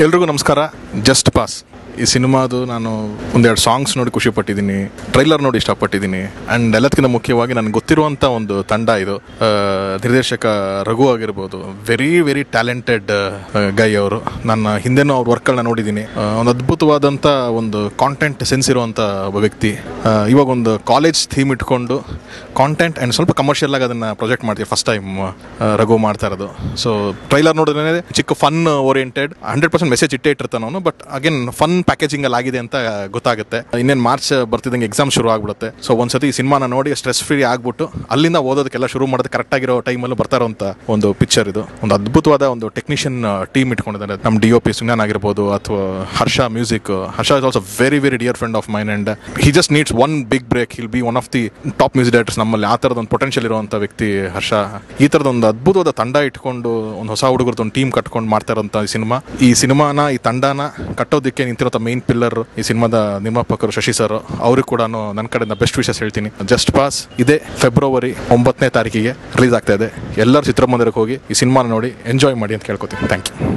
ಎಲ್ರಿಗೂ ನಮಸ್ಕಾರ. Just pass ಈ ಸಿನಿಮಾದು ನಾನು ಒಂದೆರಡು ಸಾಂಗ್ಸ್ ನೋಡಿ ಖುಷಿ ಪಟ್ಟಿದ್ದೀನಿ, ಟ್ರೈಲರ್ ನೋಡಿ ಇಷ್ಟಪಟ್ಟಿದ್ದೀನಿ. ಆ್ಯಂಡ್ ಎಲ್ಲದಕ್ಕಿಂತ ಮುಖ್ಯವಾಗಿ ನನಗೆ ಗೊತ್ತಿರುವಂಥ ಒಂದು ತಂಡ ಇದು. ನಿರ್ದೇಶಕ ರಘು ಆಗಿರ್ಬೋದು, ವೆರಿ ವೆರಿ ಟ್ಯಾಲೆಂಟೆಡ್ ಗೈ ಅವರು. ನನ್ನ ಹಿಂದೆನೂ ಅವ್ರ ವರ್ಕ್ಗಳನ್ನ ನೋಡಿದ್ದೀನಿ. ಒಂದು ಅದ್ಭುತವಾದಂಥ ಒಂದು ಕಾಂಟೆಂಟ್ ಸೆನ್ಸ್ ಇರುವಂಥ ಒಬ್ಬ ವ್ಯಕ್ತಿ. ಇವಾಗ ಒಂದು ಕಾಲೇಜ್ ಥೀಮ್ ಇಟ್ಕೊಂಡು ಕಾಂಟೆಂಟ್ ಆ್ಯಂಡ್ ಸ್ವಲ್ಪ ಕಮರ್ಷಿಯಲ್ ಆಗಿ ಅದನ್ನು ಪ್ರೊಜೆಕ್ಟ್ ಮಾಡ್ತೀವಿ. ಫಸ್ಟ್ ಟೈಮ್ ರಘು ಮಾಡ್ತಾ ಇರೋದು. ಸೊ ಟ್ರೈಲರ್ ನೋಡಿದ್ರೆ ಚಿಕ್ಕ ಫನ್ ಓರಿಯೆಂಟೆಡ್ 100% ಮೆಸೇಜ್ ಇಟ್ಟಿರ್ತಾನೆ ಅವನು. ಬಟ್ ಅಗೇನ್ ಫನ್ ಪ್ಯಾಕೇಜಿಂಗ್ ಅಲ್ಲಿ ಆಗಿದೆ ಅಂತ ಗೊತ್ತಾಗುತ್ತೆ. ಇನ್ನೇನು ಮಾರ್ಚ್ ಬರ್ತಿದ್ದಂಗೆ ಎಕ್ಸಾಮ್ ಶುರು ಆಗ್ಬಿಡುತ್ತೆ. ಸೊ ಒಂದ್ಸತಿ ಈ ಸಿನಿಮಾನ ನೋಡಿ ಸ್ಟ್ರೆಸ್ ಫ್ರೀ ಆಗ್ಬಿಟ್ಟು ಅಲ್ಲಿಂದ ಓದೋದಕ್ಕೆಲ್ಲ ಶುರು ಮಾಡೋದು ಕರೆಕ್ಟ್ ಆಗಿರೋ ಟೈಮಲ್ಲೂ ಬರ್ತಾ ಇರೋಂಥ ಒಂದು ಪಿಕ್ಚರ್ ಇದು. ಒಂದು ಅದ್ಭುತವಾದ ಒಂದು ಟೆಕ್ನಿಷಿಯನ್ ಟೀಮ್ ಇಟ್ಕೊಂಡಿದ್ದಾರೆ. ನಮ್ಮ DOP ಸುಜ್ಞಾನ್ ಆಗಿರ್ಬೋದು ಅಥವಾ Harsha music. Harsha is also very very dear friend of mine and he just needs one big break. He'll be one of the top music directors ನಮ್ಮಲ್ಲಿ. ಆ ಥರದ ಒಂದು ಪೊಟೆನ್ಷಿಯಲ್ ಇರುವಂಥ ವ್ಯಕ್ತಿ ಹರ್ಷ. ಈ ಥರದ ಒಂದು ಅದ್ಭುತವಾದ ತಂಡ ಇಟ್ಕೊಂಡು ಒಂದು ಹೊಸ ಹುಡುಗರದ್ದು ಒಂದು ಟೀಮ್ ಕಟ್ಕೊಂಡು ಮಾಡ್ತಾ ಇರೋಂಥ ಈ ಸಿನಿಮಾನ ಈ ತಂಡನ ಕಟ್ಟೋದಕ್ಕೆ ನಿಂತಿರೋ ಮೇನ್ ಪಿಲ್ಲರ್ ಈ ಸಿನಿಮಾದ ನಿರ್ಮಾಪಕರು ಶಶಿ ಸರ್. ಅವ್ರಿಗೆ ಕೂಡ ನನ್ನ ಕಡೆಯಿಂದ ಬೆಸ್ಟ್ ವಿಶಸ್ ಹೇಳ್ತೀನಿ. ಜಸ್ಟ್ ಪಾಸ್ ಇದೇ ಫೆಬ್ರವರಿ 9ನೇ ತಾರೀಕಿಗೆ ರಿಲೀಸ್ ಆಗ್ತಾ ಇದೆ. ಎಲ್ಲರೂ ಚಿತ್ರಮಂದಿರಕ್ಕೆ ಹೋಗಿ ಈ ಸಿನಿಮಾನ ನೋಡಿ ಎಂಜಾಯ್ ಮಾಡಿ ಅಂತ ಕೇಳ್ಕೊತೀನಿ. Thank you.